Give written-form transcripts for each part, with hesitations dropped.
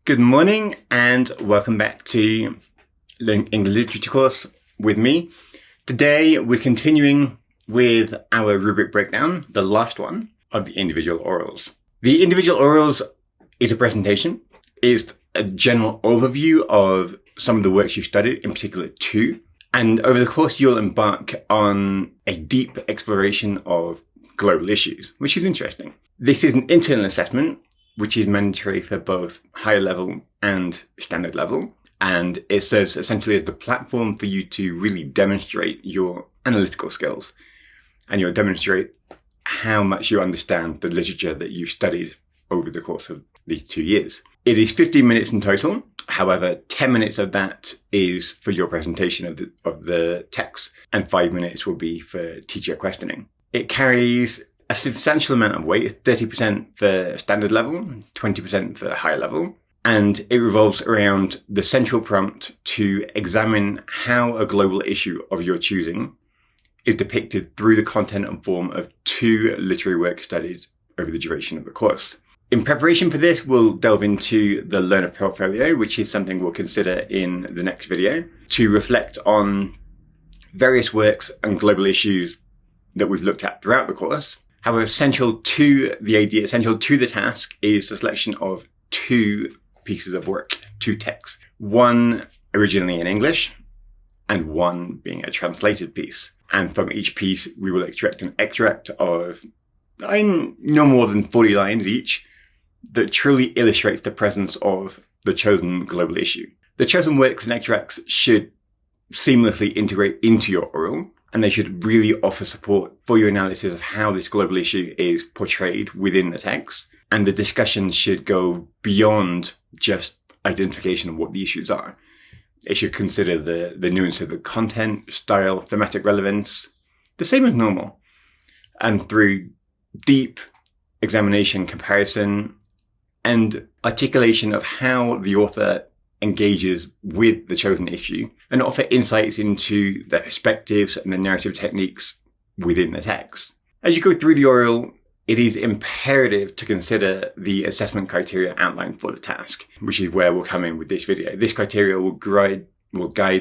Good morning and welcome back to the English Literature course with me. Today we're continuing with our rubric breakdown, the last one of the individual orals. The individual orals is a presentation, is a general overview of some of the works you've studied, in particular two. And over the course you'll embark on a deep exploration of global issues, which is interesting. This is an internal assessment, which is mandatory for both higher level and standard level. And it serves essentially as the platform for you to really demonstrate your analytical skills. And you'll demonstrate how much you understand the literature that you've studied over the course of these 2 years. It is 15 minutes in total. However, 10 minutes of that is for your presentation of the text, and 5 minutes will be for teacher questioning. It carries a substantial amount of weight, 30% for standard level, 20% for higher level. And it revolves around the central prompt to examine how a global issue of your choosing is depicted through the content and form of two literary works studied over the duration of the course. In preparation for this, we'll delve into the learner portfolio, which is something we'll consider in the next video, to reflect on various works and global issues that we've looked at throughout the course. However, central to the task is the selection of two pieces of work, two texts. One originally in English and one being a translated piece. And from each piece, we will extract an extract of no more than 40 lines each that truly illustrates the presence of the chosen global issue. The chosen works and extracts should seamlessly integrate into your oral, and they should really offer support for your analysis of how this global issue is portrayed within the text. And the discussion should go beyond just identification of what the issues are. It should consider the nuance of the content, style, thematic relevance, the same as normal. And through deep examination, comparison, and articulation of how the author engages with the chosen issue, and offer insights into their perspectives and the narrative techniques within the text. As you go through the oral, it is imperative to consider the assessment criteria outlined for the task, which is where we'll come in with this video. This criteria will guide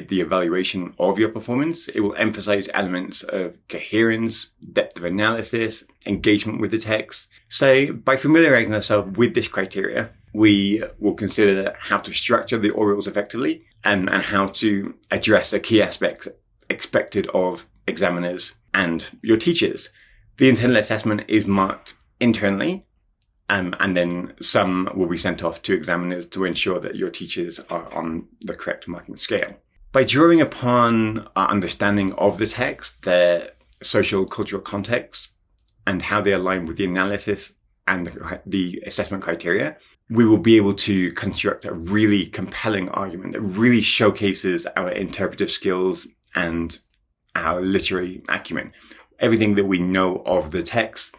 the evaluation of your performance. It will emphasize elements of coherence, depth of analysis, engagement with the text. So by familiarizing ourselves with this criteria, we will consider how to structure the orals effectively and how to address the key aspects expected of examiners and your teachers. The internal assessment is marked internally, and then some will be sent off to examiners to ensure that your teachers are on the correct marking scale. By drawing upon our understanding of the text, their social cultural context, and how they align with the analysis and the assessment criteria, we will be able to construct a really compelling argument that really showcases our interpretive skills and our literary acumen. Everything that we know of the text,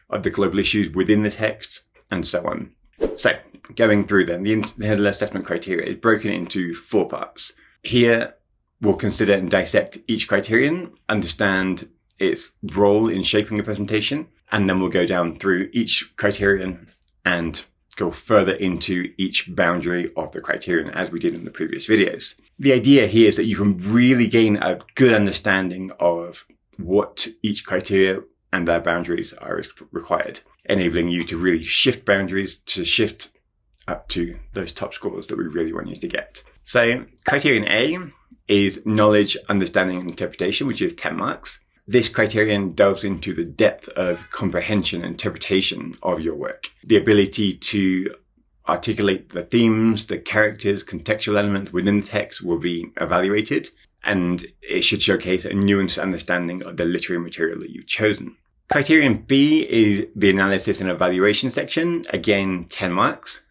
of the global issues within the text, and so on. So, going through them, the internal assessment criteria is broken into 4 parts. Here, we'll consider and dissect each criterion, understand its role in shaping the presentation, and then we'll go down through each criterion and go further into each boundary of the criterion as we did in the previous videos. The idea here is that you can really gain a good understanding of what each criteria and their boundaries are required, enabling you to really shift boundaries to shift up to those top scores that we really want you to get. So Criterion A is knowledge, understanding, and interpretation, which is 10 marks. This criterion delves into the depth of comprehension and interpretation of your work. The ability to articulate the themes, the characters, contextual elements within the text will be evaluated, and it should showcase a nuanced understanding of the literary material that you've chosen. Criterion B is the analysis and evaluation section, again 10 marks.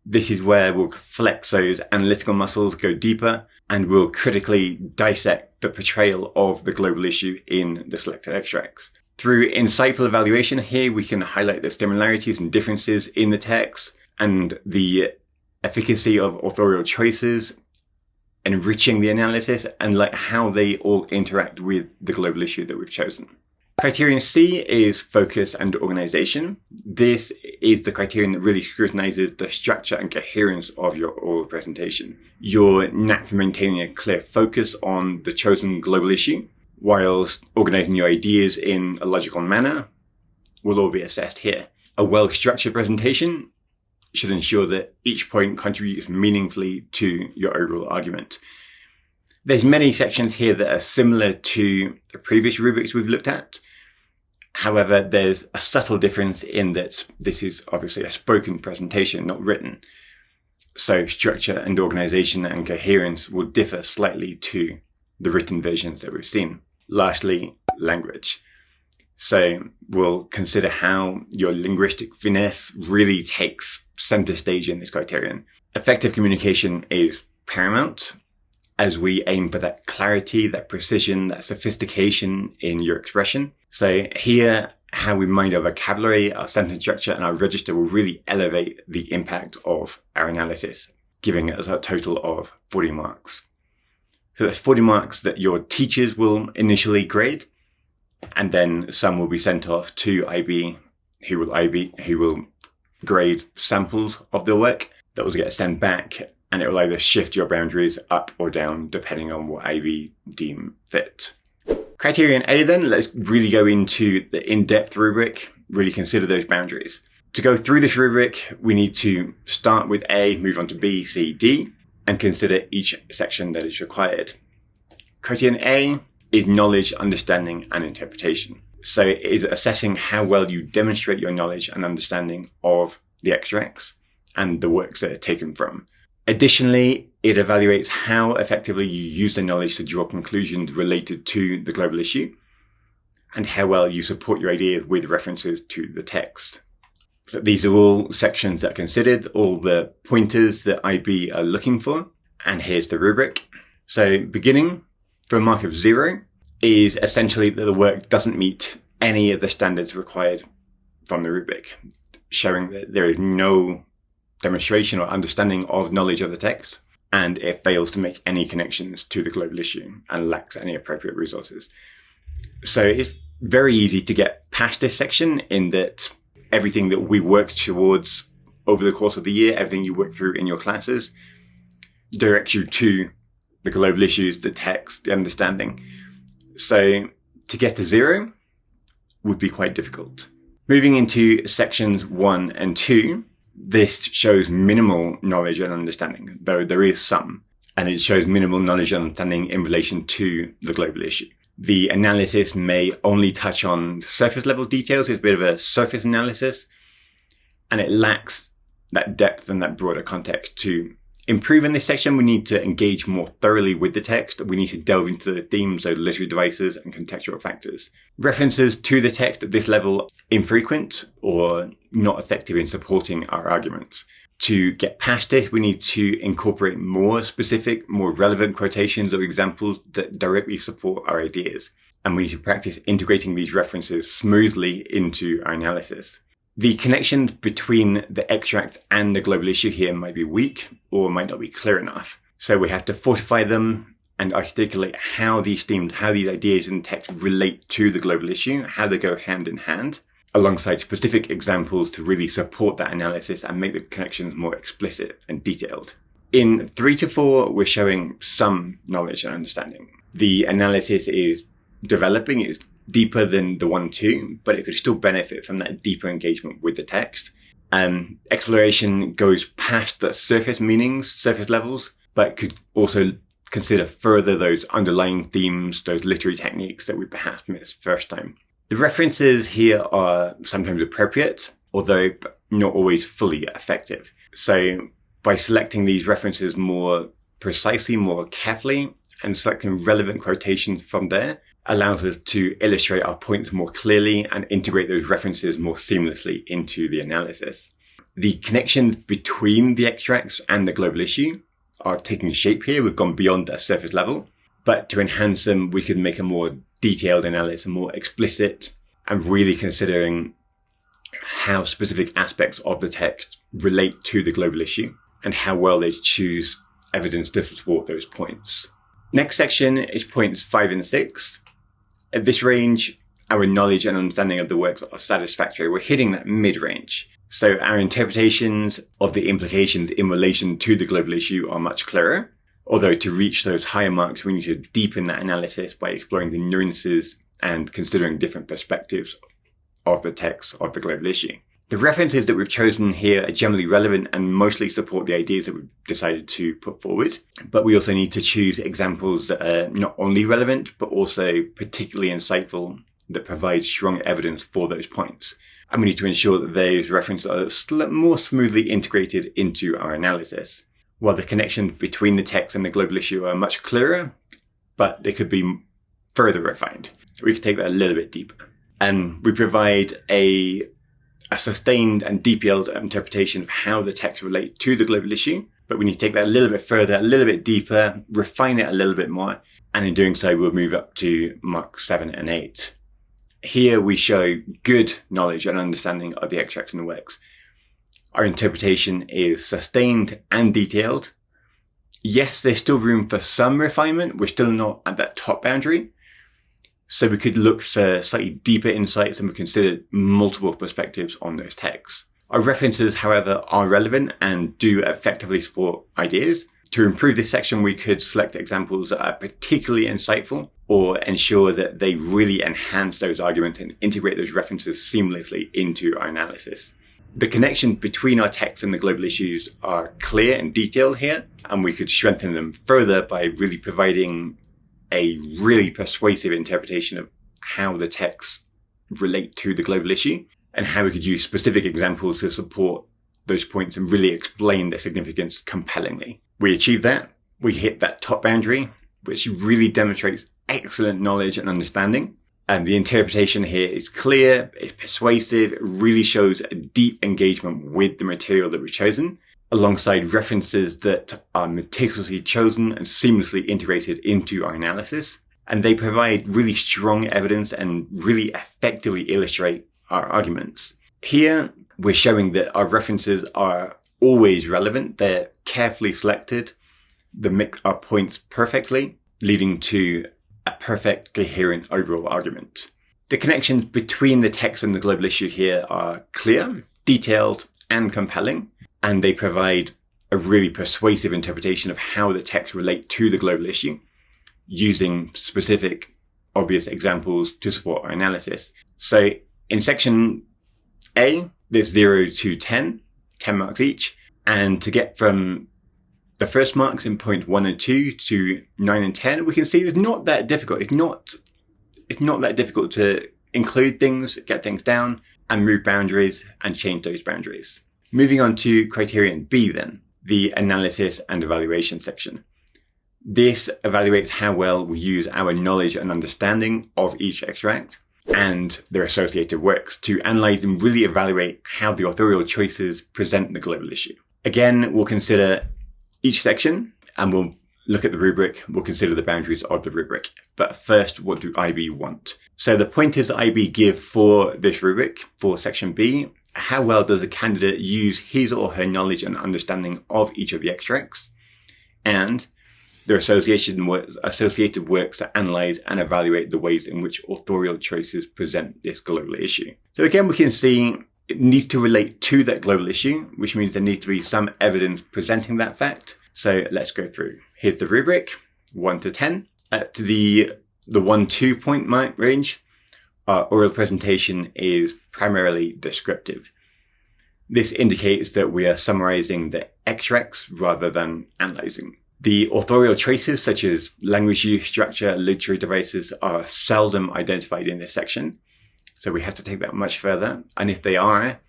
This is where we'll flex those analytical muscles, go deeper, and we'll critically dissect the portrayal of the global issue in the selected extracts. Through insightful evaluation here, we can highlight the similarities and differences in the text and the efficacy of authorial choices, enriching the analysis, and how they all interact with the global issue that we've chosen. Criterion C is focus and organization. This is the criterion that really scrutinizes the structure and coherence of your oral presentation. Your knack for maintaining a clear focus on the chosen global issue, whilst organizing your ideas in a logical manner, will all be assessed here. A well-structured presentation should ensure that each point contributes meaningfully to your overall argument. There's many sections here that are similar to the previous rubrics we've looked at. However, there's a subtle difference in that this is obviously a spoken presentation, not written. So structure and organization and coherence will differ slightly to the written versions that we've seen. Lastly, language. So we'll consider how your linguistic finesse really takes center stage in this criterion. Effective communication is paramount, as we aim for that clarity, that precision, that sophistication in your expression. So here, how we mind our vocabulary, our sentence structure, and our register will really elevate the impact of our analysis, giving us a total of 40 marks. So that's 40 marks that your teachers will initially grade, and then some will be sent off to IB, who will grade samples of the work that will get sent back, and it will either shift your boundaries up or down depending on what IB deem fit. Criterion A then, let's really go into the in-depth rubric, really consider those boundaries. To go through this rubric, we need to start with A, move on to B, C, D, and consider each section that is required. Criterion A is knowledge, understanding, and interpretation. So it is assessing how well you demonstrate your knowledge and understanding of the extracts and the works that are taken from. Additionally, it evaluates how effectively you use the knowledge to draw conclusions related to the global issue and how well you support your ideas with references to the text. So these are all sections that are considered, all the pointers that IB are looking for. And here's the rubric. So beginning for a mark of 0 is essentially that the work doesn't meet any of the standards required from the rubric, showing that there is no demonstration or understanding of knowledge of the text, and it fails to make any connections to the global issue and lacks any appropriate resources. So it's very easy to get past this section in that everything that we work towards over the course of the year, everything you work through in your classes, directs you to the global issues, the text, the understanding. So to get to 0 would be quite difficult. Moving into sections 1 and 2, this shows minimal knowledge and understanding, though there is some, and it shows minimal knowledge and understanding in relation to the global issue. The analysis may only touch on surface level details. It's a bit of a surface analysis, and it lacks that depth and that broader context. To improve in this section, we need to engage more thoroughly with the text. We need to delve into the themes, so literary devices and contextual factors. References to the text at this level infrequent or not effective in supporting our arguments. To get past it, we need to incorporate more specific, more relevant quotations or examples that directly support our ideas. And we need to practice integrating these references smoothly into our analysis. The connections between the extract and the global issue here might be weak or might not be clear enough. So we have to fortify them and articulate how these themes, how these ideas in text relate to the global issue, how they go hand in hand, alongside specific examples to really support that analysis and make the connections more explicit and detailed. In 3 to 4, we're showing some knowledge and understanding. The analysis is developing, it's deeper than the 1-2, but it could still benefit from that deeper engagement with the text. Exploration goes past the surface meanings, surface levels, but could also consider further those underlying themes, those literary techniques that we perhaps missed first time. The references here are sometimes appropriate, although not always fully effective. So by selecting these references more precisely, more carefully, and selecting relevant quotations from there allows us to illustrate our points more clearly and integrate those references more seamlessly into the analysis. The connections between the extracts and the global issue are taking shape here. We've gone beyond that surface level, but to enhance them, we could make a more detailed analysis, more explicit, and really considering how specific aspects of the text relate to the global issue and how well they choose evidence to support those points. Next section is points 5 and 6. At this range, our knowledge and understanding of the works are satisfactory. We're hitting that mid-range. So our interpretations of the implications in relation to the global issue are much clearer. Although to reach those higher marks, we need to deepen that analysis by exploring the nuances and considering different perspectives of the text of the global issue. The references that we've chosen here are generally relevant and mostly support the ideas that we've decided to put forward. But we also need to choose examples that are not only relevant, but also particularly insightful, that provide strong evidence for those points. And we need to ensure that those references are more smoothly integrated into our analysis. While the connections between the text and the global issue are much clearer, but they could be further refined. We could take that a little bit deeper. And we provide a sustained and detailed interpretation of how the text relates to the global issue, but we need to take that a little bit further, a little bit deeper, refine it a little bit more, and in doing so, we'll move up to marks 7 and 8. Here we show good knowledge and understanding of the extracts and the works. Our interpretation is sustained and detailed. Yes, there's still room for some refinement. We're still not at that top boundary. So we could look for slightly deeper insights and we consider multiple perspectives on those texts. Our references, however, are relevant and do effectively support ideas. To improve this section, we could select examples that are particularly insightful or ensure that they really enhance those arguments and integrate those references seamlessly into our analysis. The connections between our text and the global issues are clear and detailed here, and we could strengthen them further by really providing a really persuasive interpretation of how the texts relate to the global issue and how we could use specific examples to support those points and really explain their significance compellingly. We achieve that. We hit that top boundary, which really demonstrates excellent knowledge and understanding. And the interpretation here is clear, it's persuasive, it really shows a deep engagement with the material that we've chosen, alongside references that are meticulously chosen and seamlessly integrated into our analysis. And they provide really strong evidence and really effectively illustrate our arguments. Here, we're showing that our references are always relevant. They're carefully selected. They make our points perfectly, leading to a perfect, coherent overall argument. The connections between the text and the global issue here are clear, detailed, and compelling, and they provide a really persuasive interpretation of how the text relate to the global issue, using specific, obvious examples to support our analysis. So in section A, there's 0 to 10 marks each, and to get from the first marks in point 1 and 2 to 9 and 10, we can see it's not that difficult. It's not that difficult to include things, get things down, and move boundaries and change those boundaries. Moving on to Criterion B then, the analysis and evaluation section. This evaluates how well we use our knowledge and understanding of each extract and their associated works to analyze and really evaluate how the authorial choices present the global issue. Again, we'll consider each section and we'll look at the rubric. We'll consider the boundaries of the rubric. But first, what do IB want? So the pointers that IB give for this rubric, for section B, how well does the candidate use his or her knowledge and understanding of each of the extracts, and their associated works that analyze and evaluate the ways in which authorial choices present this global issue. So again, we can see it needs to relate to that global issue, which means there needs to be some evidence presenting that fact. So let's go through. Here's the rubric, 1 to 10. At the 1-2 point mark range, our oral presentation is primarily descriptive. This indicates that we are summarizing the extracts rather than analyzing. The authorial traces, such as language use, structure, literary devices, are seldom identified in this section. So we have to take that much further. And if they are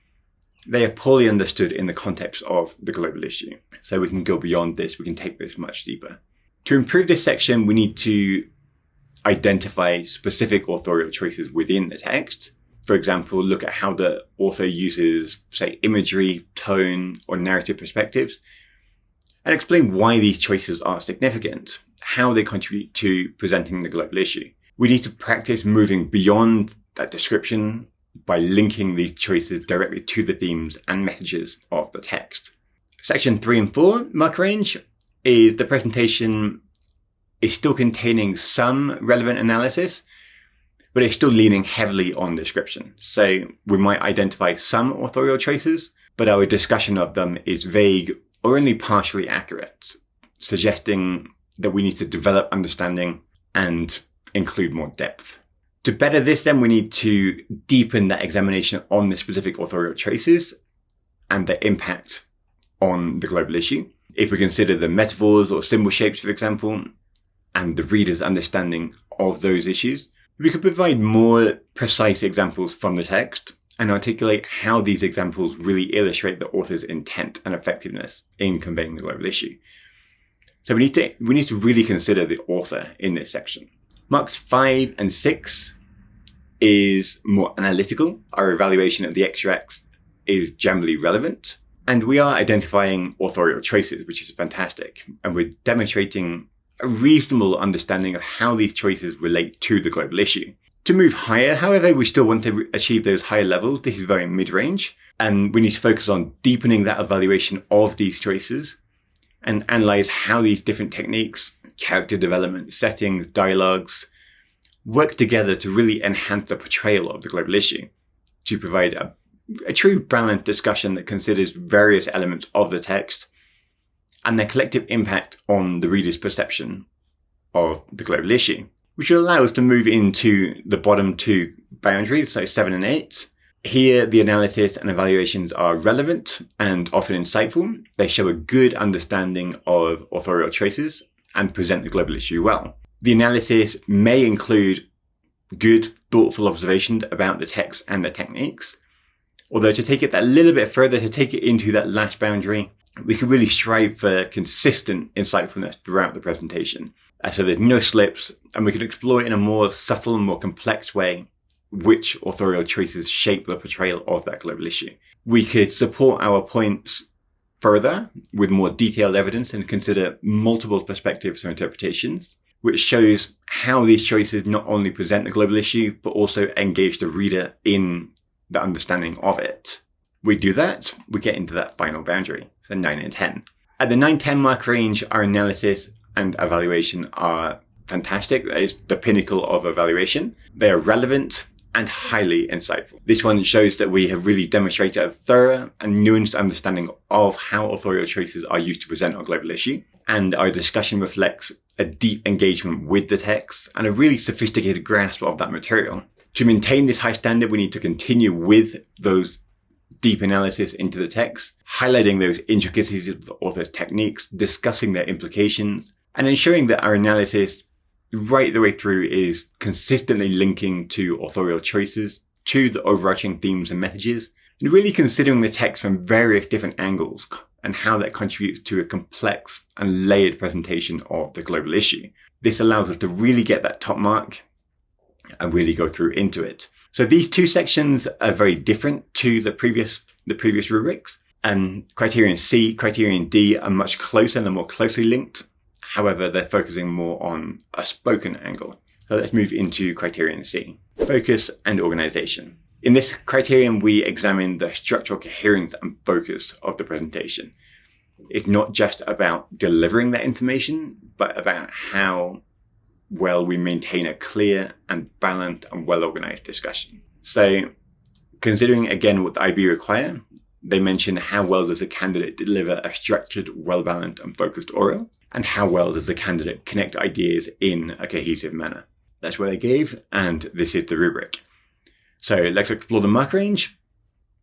poorly understood in the context of the global issue. So we can go beyond this. We can take this much deeper. To improve this section, we need to identify specific authorial choices within the text. For example, look at how the author uses, say, imagery, tone, or narrative perspectives, and explain why these choices are significant, how they contribute to presenting the global issue. We need to practice moving beyond that description by linking these choices directly to the themes and messages of the text. Section 3 and 4 mark range is the presentation is still containing some relevant analysis, but it's still leaning heavily on description. So we might identify some authorial traces, but our discussion of them is vague or only partially accurate, suggesting that we need to develop understanding and include more depth. To better this, then, we need to deepen that examination on the specific authorial traces and their impact on the global issue. If we consider the metaphors or symbol shapes, for example, and the reader's understanding of those issues, we could provide more precise examples from the text and articulate how these examples really illustrate the author's intent and effectiveness in conveying the global issue. So we need to really consider the author in this section. Marks 5 and 6 is more analytical. Our evaluation of the extracts is generally relevant, and we are identifying authorial traces, which is fantastic. And we're demonstrating a reasonable understanding of how these choices relate to the global issue. To move higher, however, we still want to achieve those higher levels. This is very mid-range, and we need to focus on deepening that evaluation of these choices and analyze how these different techniques, character development, settings, dialogues, work together to really enhance the portrayal of the global issue, to provide a true balanced discussion that considers various elements of the text and their collective impact on the reader's perception of the global issue, which will allow us to move into the bottom two boundaries, so 7 and 8. Here, the analysis and evaluations are relevant and often insightful. They show a good understanding of authorial traces and present the global issue well. The analysis may include good, thoughtful observations about the text and the techniques. Although to take it that little bit further, to take it into that last boundary, we can really strive for consistent insightfulness throughout the presentation. So there's no slips, and we can explore in a more subtle and more complex way which authorial traces shape the portrayal of that global issue. We could support our points further with more detailed evidence and consider multiple perspectives or interpretations, which shows how these choices not only present the global issue, but also engage the reader in the understanding of it. We do that, we get into that final boundary, so 9 and 10. At the 9-10 mark range, our analysis and evaluation are fantastic. That is the pinnacle of evaluation. They are relevant and highly insightful. This one shows that we have really demonstrated a thorough and nuanced understanding of how authorial traces are used to present our global issue, and our discussion reflects a deep engagement with the text and a really sophisticated grasp of that material. To maintain this high standard, we need to continue with those deep analysis into the text, highlighting those intricacies of the author's techniques, discussing their implications, and ensuring that our analysis right the way through is consistently linking to authorial choices, to the overarching themes and messages, and really considering the text from various different angles and how that contributes to a complex and layered presentation of the global issue. This allows us to really get that top mark and really go through into it. So these two sections are very different to the previous rubrics, and Criterion C, Criterion D are much closer and they're more closely linked. However, they're focusing more on a spoken angle. So let's move into Criterion C. Focus and organization. In this criterion, we examine the structural coherence and focus of the presentation. It's not just about delivering that information, but about how well we maintain a clear and balanced and well-organized discussion. So, considering again what the IB require, they mention how well does a candidate deliver a structured, well-balanced and focused oral, and how well does the candidate connect ideas in a cohesive manner. That's what they gave, and this is the rubric. So let's explore the mark range,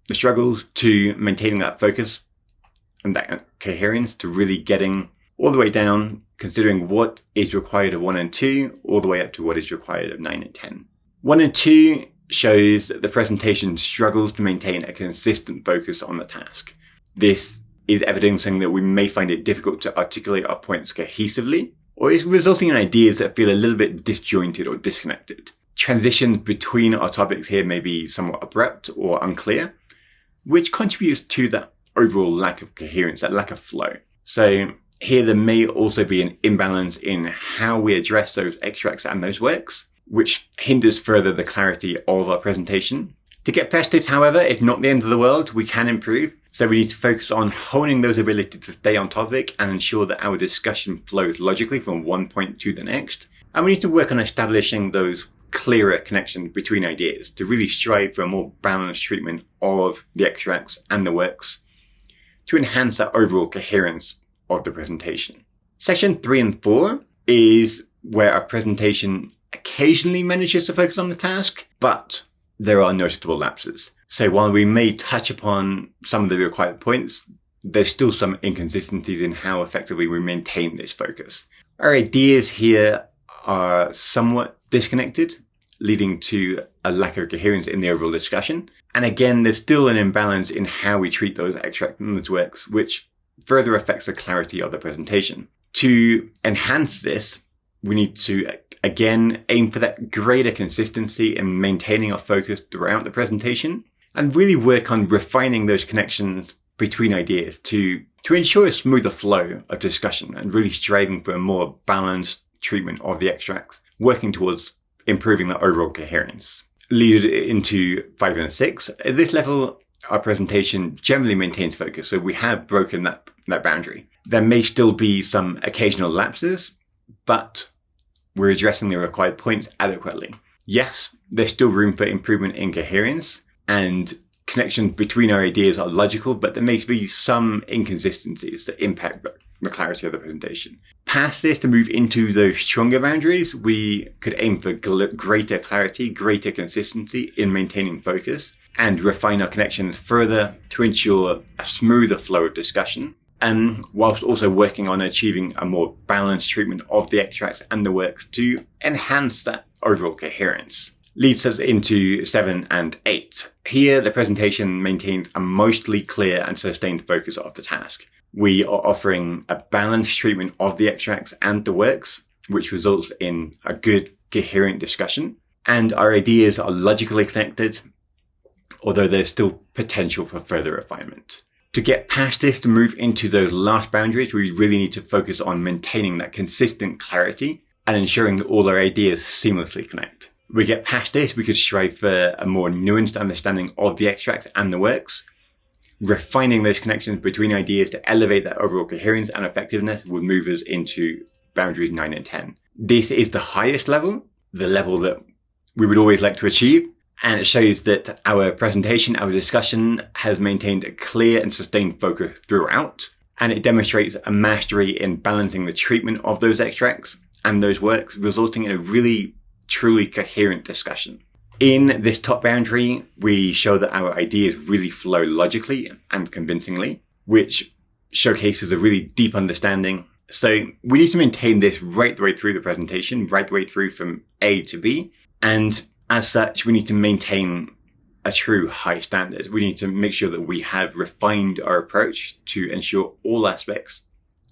the struggles to maintaining that focus and that coherence, to really getting all the way down, considering what is required of 1 and 2, all the way up to what is required of 9 and 10. 1 and 2 shows that the presentation struggles to maintain a consistent focus on the task. This is evidencing that we may find it difficult to articulate our points cohesively, or is resulting in ideas that feel a little bit disjointed or disconnected. Transitions between our topics here may be somewhat abrupt or unclear, which contributes to that overall lack of coherence, that lack of flow. So here there may also be an imbalance in how we address those extracts and those works, which hinders further the clarity of our presentation. To get past this, however, it's not the end of the world. We can improve. So we need to focus on honing those abilities to stay on topic and ensure that our discussion flows logically from one point to the next. And we need to work on establishing those clearer connection between ideas, to really strive for a more balanced treatment of the extracts and the works, to enhance that overall coherence of the presentation. Section 3 and 4 is where our presentation occasionally manages to focus on the task, but there are noticeable lapses. So while we may touch upon some of the required points, there's still some inconsistencies in how effectively we maintain this focus. Our ideas here are somewhat disconnected, leading to a lack of coherence in the overall discussion. And again, there's still an imbalance in how we treat those extracts and those works, which further affects the clarity of the presentation. To enhance this, we need to, again, aim for that greater consistency in maintaining our focus throughout the presentation, and really work on refining those connections between ideas to ensure a smoother flow of discussion and really striving for a more balanced treatment of the extracts, working towards improving the overall coherence. Lead into 5 and 6. At this level, our presentation generally maintains focus, so we have broken that boundary. There may still be some occasional lapses, but we're addressing the required points adequately. Yes, there's still room for improvement in coherence, and connections between our ideas are logical, but there may be some inconsistencies that impact the clarity of the presentation. Past this, to move into those stronger boundaries, we could aim for greater clarity, greater consistency in maintaining focus, and refine our connections further to ensure a smoother flow of discussion, and whilst also working on achieving a more balanced treatment of the extracts and the works to enhance that overall coherence. Leads us into 7 and 8. Here, the presentation maintains a mostly clear and sustained focus of the task. We are offering a balanced treatment of the extracts and the works, which results in a good, coherent discussion. And our ideas are logically connected, although there's still potential for further refinement. To get past this, to move into those last boundaries, we really need to focus on maintaining that consistent clarity and ensuring that all our ideas seamlessly connect. We get past this, we could strive for a more nuanced understanding of the extracts and the works. Refining those connections between ideas to elevate that overall coherence and effectiveness would move us into boundaries 9 and 10. This is the highest level, the level that we would always like to achieve, and it shows that our presentation, our discussion has maintained a clear and sustained focus throughout, and it demonstrates a mastery in balancing the treatment of those extracts and those works, resulting in a really truly coherent discussion. In this top boundary, we show that our ideas really flow logically and convincingly, which showcases a really deep understanding. So we need to maintain this right the way through the presentation, right the way through from A to B. And as such, we need to maintain a true high standard. We need to make sure that we have refined our approach to ensure all aspects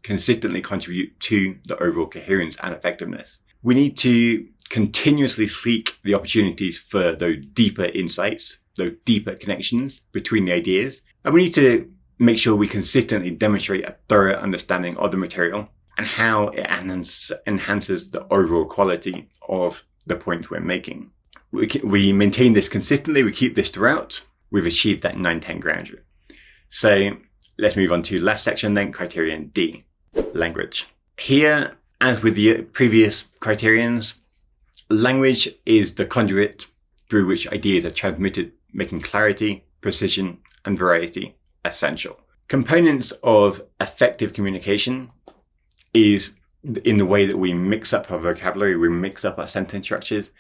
consistently contribute to the overall coherence and effectiveness. We need to continuously seek the opportunities for those deeper insights, those deeper connections between the ideas. And we need to make sure we consistently demonstrate a thorough understanding of the material and how it enhances the overall quality of the point we're making. We maintain this consistently, we keep this throughout, we've achieved that 9-10 graduate. So let's move on to last section then, Criterion D, language. Here, as with the previous criterions, language is the conduit through which ideas are transmitted, making clarity, precision, and variety essential. Components of effective communication is in the way that we mix up our vocabulary, we mix up our sentence structures.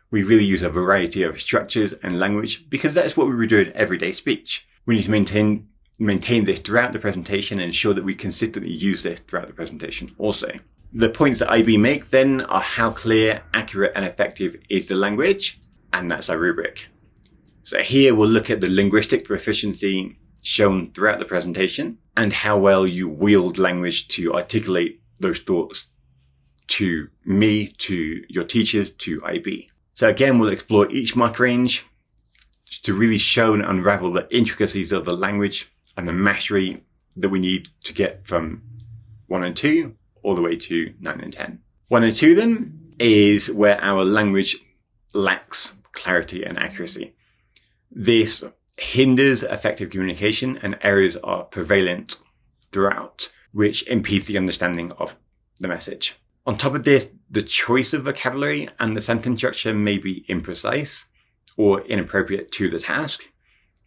We really use a variety of structures and language because that's what we would do in everyday speech. We need to maintain this throughout the presentation and ensure that we consistently use this throughout the presentation also. The points that IB make then are how clear, accurate, and effective is the language, and that's our rubric. So here we'll look at the linguistic proficiency shown throughout the presentation and how well you wield language to articulate those thoughts to me, to your teachers, to IB. So again, we'll explore each mark range to really show and unravel the intricacies of the language and the mastery that we need to get from 1 and 2 all the way to 9 and 10. 1 and 2 then is where our language lacks clarity and accuracy. This hinders effective communication and errors are prevalent throughout, which impedes the understanding of the message. On top of this, the choice of vocabulary and the sentence structure may be imprecise or inappropriate to the task,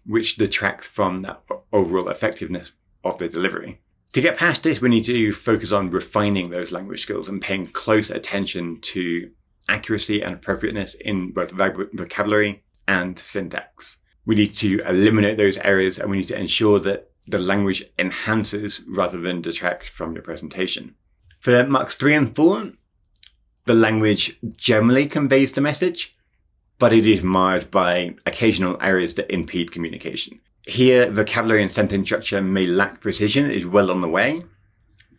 which detracts from the overall effectiveness of the delivery. To get past this, we need to focus on refining those language skills and paying close attention to accuracy and appropriateness in both vocabulary and syntax. We need to eliminate those errors, and we need to ensure that the language enhances rather than detracts from your presentation. For marks 3 and 4, the language generally conveys the message, but it is marred by occasional errors that impede communication. Here, vocabulary and sentence structure may lack precision, is well on the way,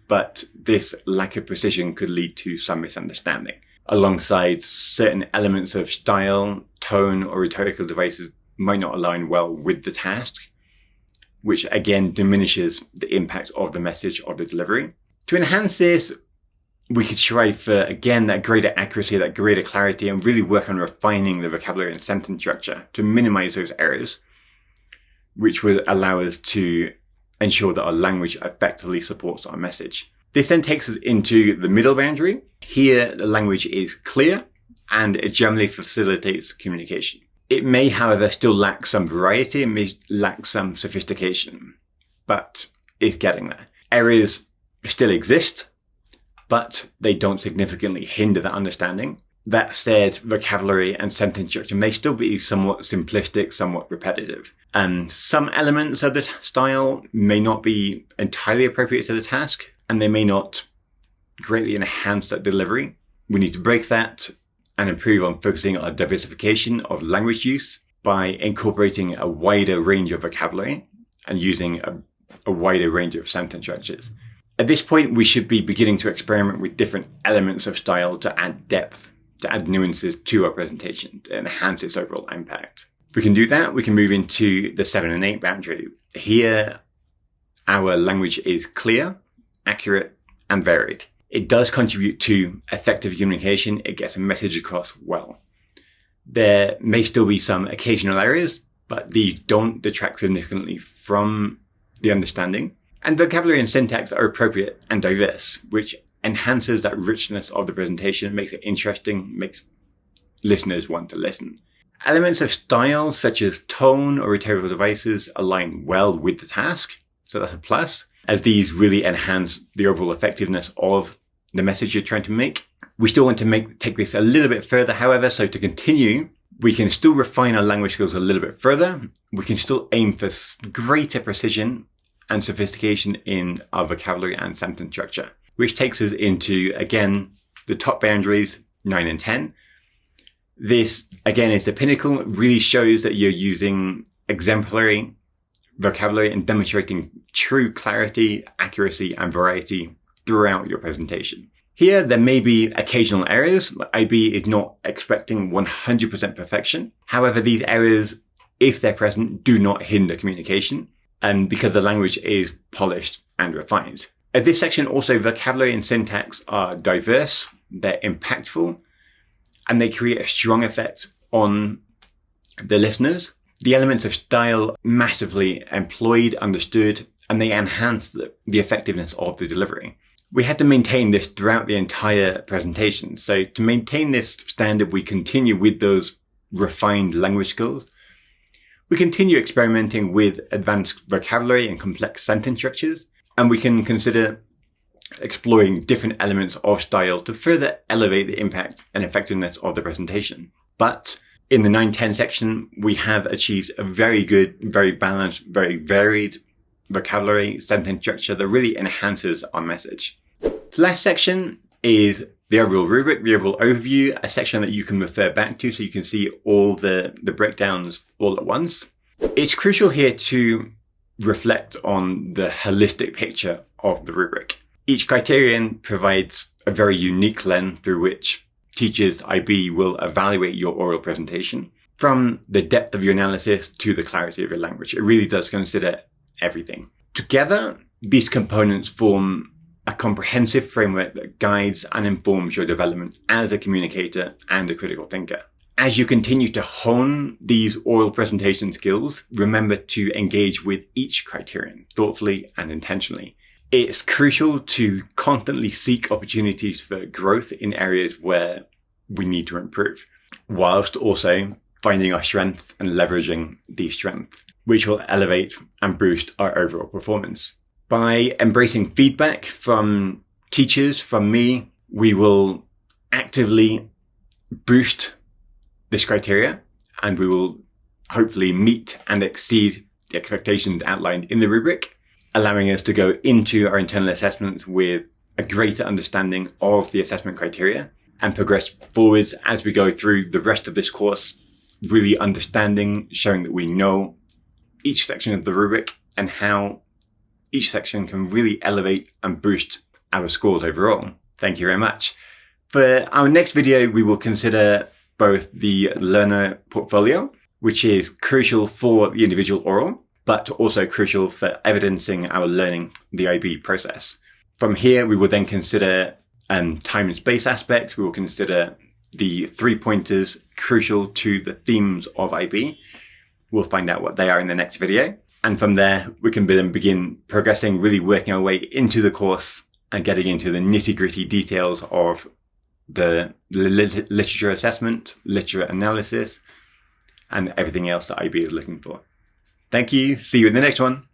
but this lack of precision could lead to some misunderstanding. Alongside certain elements of style, tone, or rhetorical devices might not align well with the task, which again diminishes the impact of the message of the delivery. To enhance this, we could strive for, again, that greater accuracy, that greater clarity, and really work on refining the vocabulary and sentence structure to minimize those errors, which would allow us to ensure that our language effectively supports our message. This then takes us into the middle boundary. Here, the language is clear and it generally facilitates communication. It may, however, still lack some variety and may lack some sophistication, but it's getting there. Errors still exist, but they don't significantly hinder that understanding. That said, vocabulary and sentence structure may still be somewhat simplistic, somewhat repetitive. And some elements of the style may not be entirely appropriate to the task, and they may not greatly enhance that delivery. We need to break that and improve on focusing on diversification of language use by incorporating a wider range of vocabulary and using a wider range of sentence structures. At this point, we should be beginning to experiment with different elements of style to add depth, to add nuances to our presentation, to enhance its overall impact. If we can do that, we can move into the 7 and 8 boundary. Here, our language is clear, accurate, and varied. It does contribute to effective communication. It gets a message across well. There may still be some occasional errors, but these don't detract significantly from the understanding. And vocabulary and syntax are appropriate and diverse, which enhances that richness of the presentation, makes it interesting, makes listeners want to listen. Elements of style, such as tone or rhetorical devices, align well with the task, so that's a plus, as these really enhance the overall effectiveness of the message you're trying to make. We still want to take this a little bit further, however, so to continue, we can still refine our language skills a little bit further. We can still aim for greater precision and sophistication in our vocabulary and sentence structure, which takes us into, again, the top boundaries, 9 and 10. This, again, is the pinnacle. It really shows that you're using exemplary vocabulary and demonstrating true clarity, accuracy, and variety throughout your presentation. Here, there may be occasional errors. IB is not expecting 100% perfection. However, these errors, if they're present, do not hinder communication, and because the language is polished and refined. At this section, also, vocabulary and syntax are diverse, they're impactful, and they create a strong effect on the listeners. The elements of style massively employed, understood, and they enhance the effectiveness of the delivery. We had to maintain this throughout the entire presentation. So to maintain this standard, we continue with those refined language skills. We continue experimenting with advanced vocabulary and complex sentence structures, and we can consider exploring different elements of style to further elevate the impact and effectiveness of the presentation. But in the 9-10 section, we have achieved a very good, very balanced, very varied vocabulary sentence structure that really enhances our message. The last section is the overall rubric, the overall overview, a section that you can refer back to so you can see all the breakdowns all at once. It's crucial here to reflect on the holistic picture of the rubric. Each criterion provides a very unique lens through which teachers IB will evaluate your oral presentation, from the depth of your analysis to the clarity of your language. It really does consider everything. Together, these components form a comprehensive framework that guides and informs your development as a communicator and a critical thinker. As you continue to hone these oral presentation skills, remember to engage with each criterion thoughtfully and intentionally. It's crucial to constantly seek opportunities for growth in areas where we need to improve, whilst also finding our strengths and leveraging these strengths, which will elevate and boost our overall performance. By embracing feedback from teachers, from me, we will actively boost this criteria, and we will hopefully meet and exceed the expectations outlined in the rubric, allowing us to go into our internal assessments with a greater understanding of the assessment criteria and progress forwards as we go through the rest of this course, really understanding, showing that we know each section of the rubric and how each section can really elevate and boost our scores overall. Thank you very much. For our next video, we will consider both the learner portfolio, which is crucial for the individual oral, but also crucial for evidencing our learning the IB process. From here, we will then consider time and space aspects. We will consider the 3 pointers crucial to the themes of IB. We'll find out what they are in the next video. And from there, we can then begin progressing, really working our way into the course and getting into the nitty-gritty details of the literature assessment, literature analysis, and everything else that IB is looking for. Thank you. See you in the next one.